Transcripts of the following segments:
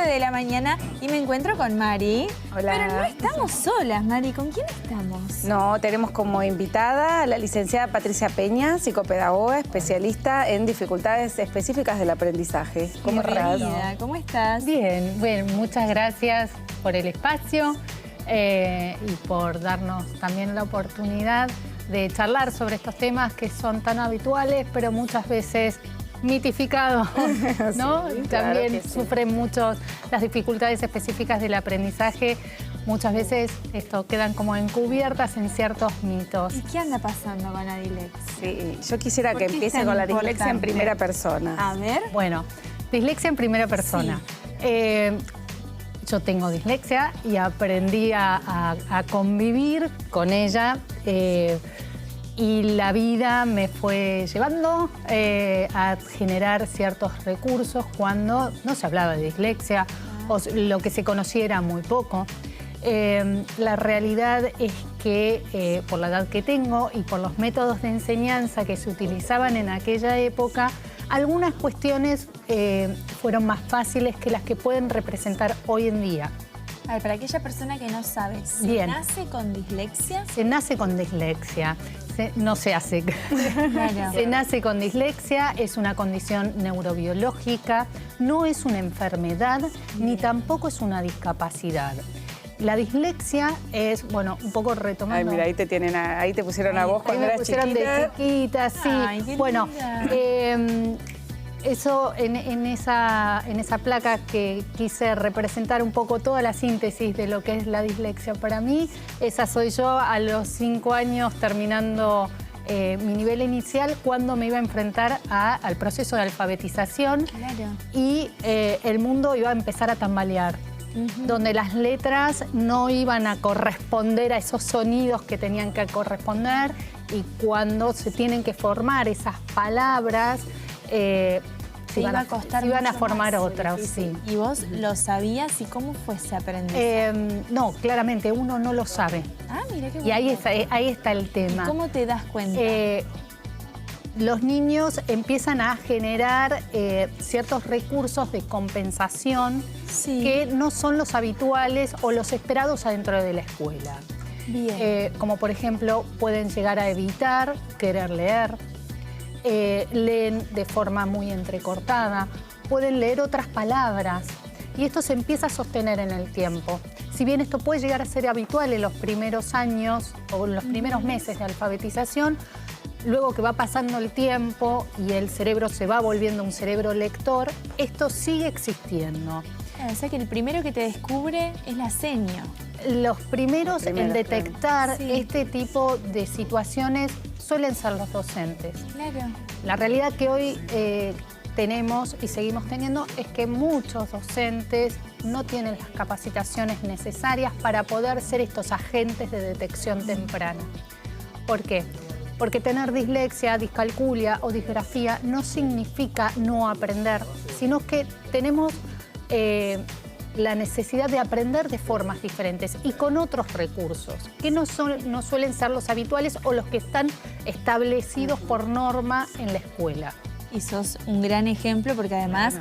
11 de la mañana y me encuentro con Mari. Hola. Pero no estamos solas, Mari. ¿Con quién estamos? No, tenemos como invitada a la licenciada Patricia Peña, psicopedagoga, especialista en dificultades específicas del aprendizaje. ¿Cómo estás? Bienvenida. ¿Cómo estás? Bien, bueno, muchas gracias por el espacio y por darnos también la oportunidad de charlar sobre estos temas que son tan habituales, pero muchas veces mitificados, ¿no? Sí, también claro que sí. sufren muchos las dificultades específicas del aprendizaje. Muchas veces esto quedan como encubiertas en ciertos mitos. ¿Y qué anda pasando con la dislexia? Sí, yo quisiera ¿Por que qué es empiece tan con la dislexia en importante? primera persona. A ver. Bueno, dislexia en primera persona. Yo tengo dislexia y aprendí a convivir con ella y la vida me fue llevando a generar ciertos recursos cuando no se hablaba de dislexia o lo que se conocía era muy poco. La realidad es que por la edad que tengo y por los métodos de enseñanza que se utilizaban en aquella época, algunas cuestiones fueron más fáciles que las que pueden representar hoy en día. A ver, para aquella persona que no sabe, ¿se Bien. nace con dislexia? Se nace con dislexia, no se hace. Claro. Se nace con dislexia, es una condición neurobiológica, no es una enfermedad ni tampoco es una discapacidad. La dislexia es, bueno, un poco retomando... Ay, mira, ahí te pusieron a vos Ahí cuando me eras pusieron chiquita. de chiquita, sí. Ay, qué Bueno, linda. eso en esa placa que quise representar un poco toda la síntesis de lo que es la dislexia para mí, esa soy yo a los 5 años terminando mi nivel inicial cuando me iba a enfrentar al proceso de alfabetización Claro. y el mundo iba a empezar a tambalear. Donde las letras no iban a corresponder a esos sonidos que tenían que corresponder y cuando se tienen que formar esas palabras, se iban a formar más. otras, sí. ¿Y vos lo sabías y cómo fue ese aprendizaje? No, claramente uno no lo sabe. Ah, mira qué Y bueno. ahí está el tema. ¿Cómo te das cuenta? Los niños empiezan a generar ciertos recursos de compensación Sí. que no son los habituales o los esperados adentro de la escuela. Bien. Como por ejemplo, pueden llegar a evitar querer leer, leen de forma muy entrecortada, pueden leer otras palabras y esto se empieza a sostener en el tiempo. Si bien esto puede llegar a ser habitual en los primeros años o en los primeros meses de alfabetización, luego que va pasando el tiempo y el cerebro se va volviendo un cerebro lector, esto sigue existiendo. O sea que el primero que te descubre es la seña. Los primeros en detectar Sí. este tipo de situaciones suelen ser los docentes. Claro. La realidad que hoy tenemos y seguimos teniendo es que muchos docentes no tienen las capacitaciones necesarias para poder ser estos agentes de detección temprana. ¿Por qué? Porque tener dislexia, discalculia o disgrafía no significa no aprender, sino que tenemos la necesidad de aprender de formas diferentes y con otros recursos, que no suelen ser los habituales o los que están establecidos por norma en la escuela. Y sos un gran ejemplo porque además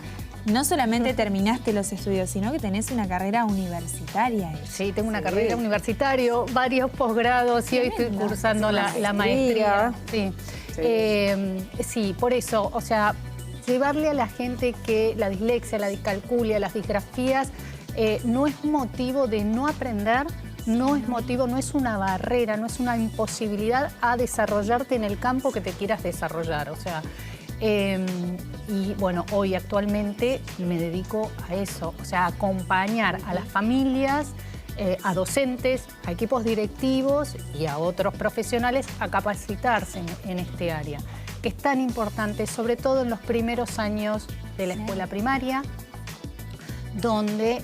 no solamente terminaste los estudios, sino que tenés una carrera universitaria. Sí, tengo una carrera universitaria, varios posgrados y hoy estoy Tremendo. cursando la maestría. Sí. Sí, por eso, o sea, llevarle a la gente que la dislexia, la discalculia, las disgrafías no es motivo de no aprender, no es una barrera, no es una imposibilidad a desarrollarte en el campo que te quieras desarrollar. O sea, y bueno, hoy actualmente me dedico a eso, o sea, a acompañar a las familias, a docentes, a equipos directivos y a otros profesionales a capacitarse en este área, que es tan importante, sobre todo en los primeros años de la escuela primaria, donde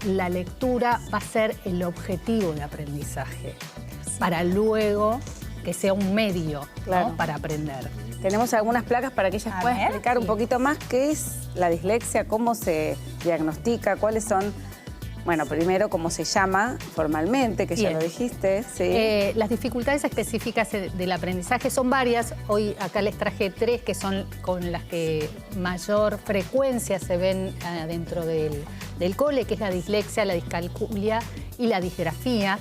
la lectura va a ser el objetivo de aprendizaje, para luego que sea un medio, Claro. ¿no?, para aprender. Tenemos algunas placas para que ellas A puedan ver, explicar un sí. poquito más qué es la dislexia, cómo se diagnostica, cuáles son Bueno, primero, ¿cómo se llama formalmente? Que Bien. ya lo dijiste. Sí. Las dificultades específicas del aprendizaje son varias. Hoy acá les traje 3 que son con las que mayor frecuencia se ven dentro del cole, que es la dislexia, la discalculia y la disgrafía.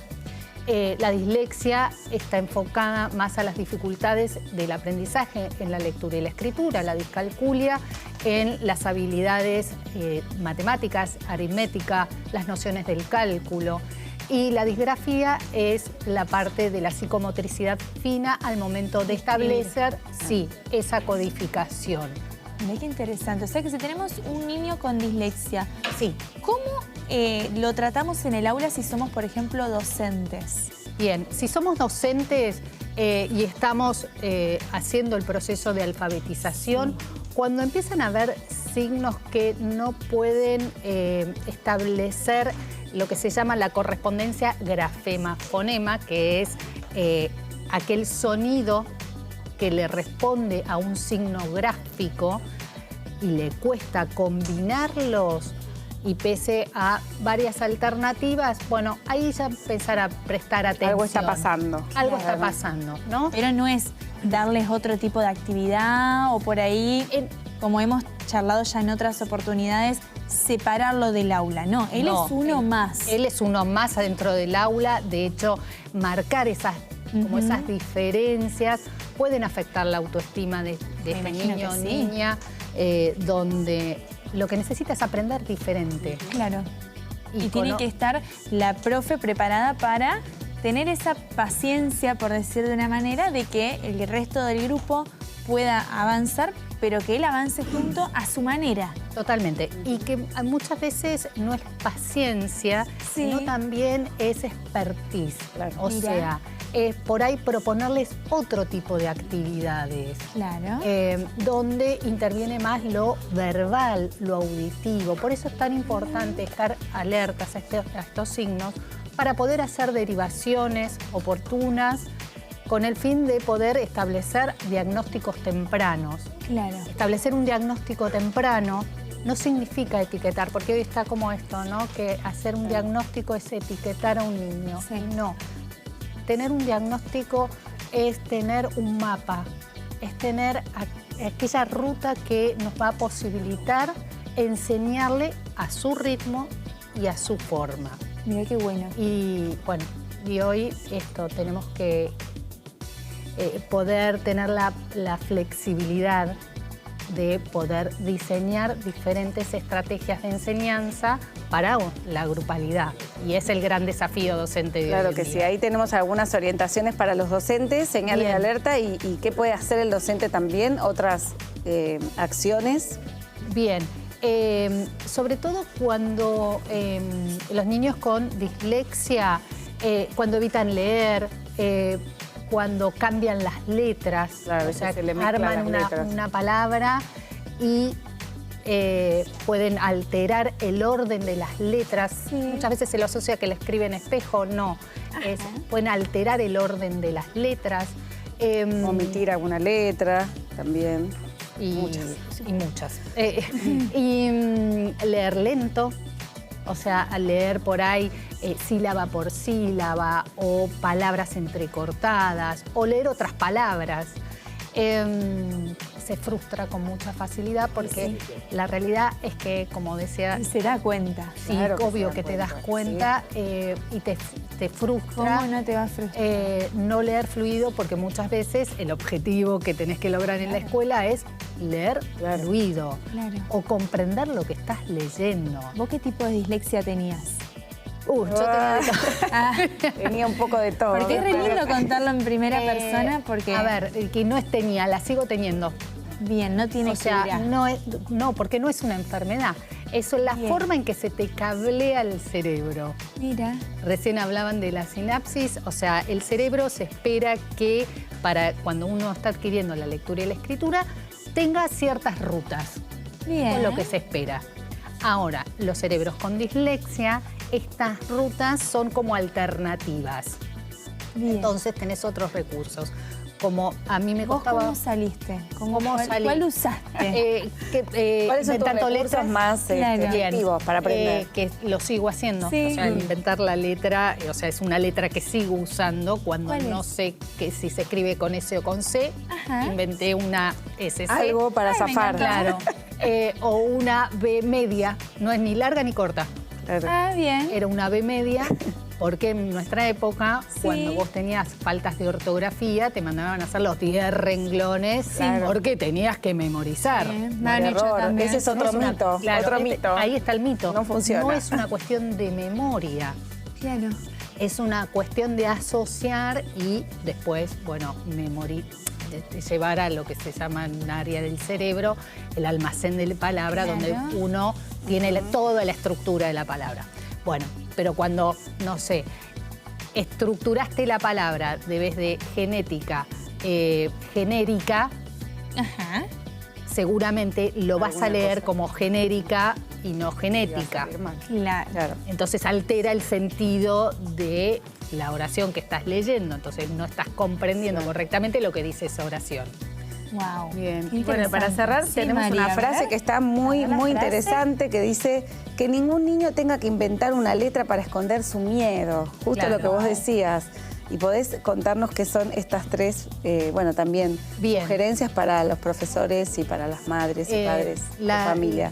La dislexia está enfocada más a las dificultades del aprendizaje en la lectura y la escritura, la discalculia en las habilidades matemáticas, aritmética, las nociones del cálculo. Y la disgrafía es la parte de la psicomotricidad fina al momento de establecer, sí, esa codificación. Mira qué interesante. O sea que si tenemos un niño con dislexia, Sí. ¿cómo lo tratamos en el aula si somos, por ejemplo, docentes? Bien, si somos docentes y estamos haciendo el proceso de alfabetización, cuando empiezan a haber signos que no pueden establecer lo que se llama la correspondencia grafema-fonema, que es aquel sonido que le responde a un signo gráfico y le cuesta combinarlos y pese a varias alternativas, bueno, ahí ya empezar a prestar atención. Algo está pasando. Algo está pasando, ¿no? Pero no es darles otro tipo de actividad o por ahí, como hemos charlado ya en otras oportunidades, separarlo del aula. No, él No, es uno más. Él es uno más adentro del aula. De hecho, marcar esas diferencias pueden afectar la autoestima de este imagino niño o que sí. niña, donde lo que necesita es aprender diferente. Claro. Y Y tiene cono- que estar la profe preparada para tener esa paciencia, por decir de una manera, de que el resto del grupo pueda avanzar, pero que él avance junto a su manera. Totalmente. Y que muchas veces no es paciencia, Sí. sino también es expertise. Claro. O Mira. sea, por ahí proponerles otro tipo de actividades. Claro. Donde interviene más lo verbal, lo auditivo. Por eso es tan importante estar alertas a estos signos para poder hacer derivaciones oportunas con el fin de poder establecer diagnósticos tempranos. Claro. Establecer un diagnóstico temprano no significa etiquetar, porque hoy está como esto, ¿no? Que hacer un diagnóstico es etiquetar a un niño. Sí. Y no. Tener un diagnóstico es tener un mapa, es tener aquella ruta que nos va a posibilitar enseñarle a su ritmo y a su forma. Mira qué bueno. Y bueno, y hoy esto tenemos que poder tener la flexibilidad de poder diseñar diferentes estrategias de enseñanza para la grupalidad. Y es el gran desafío docente de Claro hoy en que día. sí, ahí tenemos algunas orientaciones para los docentes, señales de Bien. alerta y qué puede hacer el docente también, otras acciones. Bien, sobre todo cuando los niños con dislexia, cuando evitan leer, cuando cambian las letras, Claro, a o veces sea, se le mezclan arman las letras. una palabra y pueden alterar el orden de las letras. Sí. Muchas veces se lo asocia que le escriben espejo, no. Pueden alterar el orden de las letras. Omitir alguna letra también. Y Muchas. Y muchas. Leer lento, o sea, leer por ahí sílaba por sílaba o palabras entrecortadas o leer otras palabras. Se frustra con mucha facilidad porque la realidad es que, como decía, Y se da cuenta. sí, Claro que obvio se que da te das cuenta, cuenta y te frustra. ¿Cómo no te va a frustrar? No leer fluido, porque muchas veces el objetivo que tenés que lograr en la escuela es leer fluido Claro. o comprender lo que estás leyendo. ¿Vos qué tipo de dislexia tenías? Yo tenía de todo. Ah, Tenía un poco de todo. porque es re lindo contarlo en primera persona porque... A ver, que no tenía, la sigo teniendo. Bien, no tiene O que sea, ir. no, porque no es una enfermedad. Eso es la Bien. forma en que se te cablea el cerebro. Mira. Recién hablaban de la sinapsis, o sea, el cerebro se espera que para cuando uno está adquiriendo la lectura y la escritura tenga ciertas rutas. Bien. Es lo que se espera. Ahora, los cerebros con dislexia, estas rutas son como alternativas. Bien. Entonces tenés otros recursos. como a mí me ¿Vos costaba... cómo saliste? ¿Cómo salí? ¿Cuál usaste? ¿Cuáles son tus tanto recursos letras más Claro. efectivos para aprender? que lo sigo haciendo. Sí. O sea, inventar la letra, o sea, es una letra que sigo usando cuando ¿Cuál no es? sé que si se escribe con S o con C. Ajá. Inventé una SC. Algo para Ay, me zafar. Claro. O una B media. No es ni larga ni corta. Claro. Ah, bien. Era una B media. Porque en nuestra época, Sí. cuando vos tenías faltas de ortografía, te mandaban a hacer los 10 renglones Claro. porque tenías que memorizar. Me han hecho Error. también. Ese es otro Es una- mito. claro, Otro mito. Ahí está el mito. No funciona. No es una cuestión de memoria. Claro. Es una cuestión de asociar y después, bueno, de llevar a lo que se llama en un área del cerebro, el almacén de la palabra, Claro. donde uno tiene toda la estructura de la palabra. Bueno, pero cuando, no sé, estructuraste la palabra de vez de genética, genérica, Ajá. seguramente lo vas a Alguna leer cosa. como genérica y no genética. Claro. Claro. Entonces altera el sentido de la oración que estás leyendo. Entonces no estás comprendiendo correctamente lo que dice esa oración. Wow. Bien. Bueno, para cerrar Sí, tenemos María, una a frase ver. que está muy, A ver la muy frase. interesante que dice que ningún niño tenga que inventar una letra para esconder su miedo. Justo Claro. lo que vos decías. Y podés contarnos qué son estas tres, bueno, también Bien. sugerencias para los profesores y para las madres y padres de familia.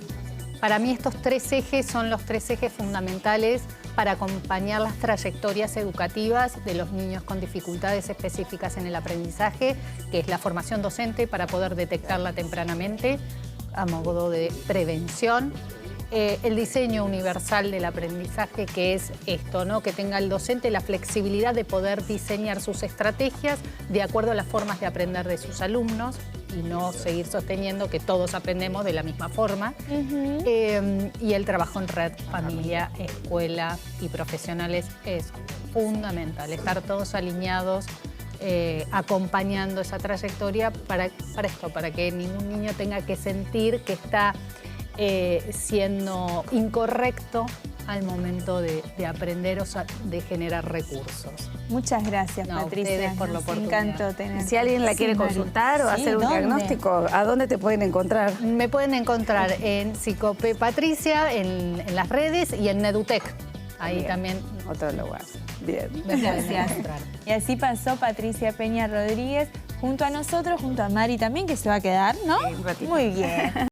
Para mí estos tres ejes son los tres ejes fundamentales para acompañar las trayectorias educativas de los niños con dificultades específicas en el aprendizaje, que es la formación docente para poder detectarla tempranamente a modo de prevención. El diseño universal del aprendizaje, que es esto, ¿no? Que tenga el docente la flexibilidad de poder diseñar sus estrategias de acuerdo a las formas de aprender de sus alumnos y no seguir sosteniendo que todos aprendemos de la misma forma. Y el trabajo en red, familia, escuela y profesionales es fundamental. Estar todos alineados, acompañando esa trayectoria para esto, para que ningún niño tenga que sentir que está siendo incorrecto al momento de aprender o de generar recursos. Muchas gracias, No, a Patricia. ustedes por la Nos oportunidad. encantó tener. Si alguien la quiere consultar o hacer un diagnóstico, ¿a dónde te pueden encontrar? Me pueden encontrar en Psicope Patricia, en las redes y en Nedutec. Ahí Bien. también Otro lugar. Bien. me pueden Gracias. encontrar. Y así pasó Patricia Peña Rodríguez junto a nosotros, junto a Mari también, que se va a quedar, ¿no? Sí, un ratito. Muy bien.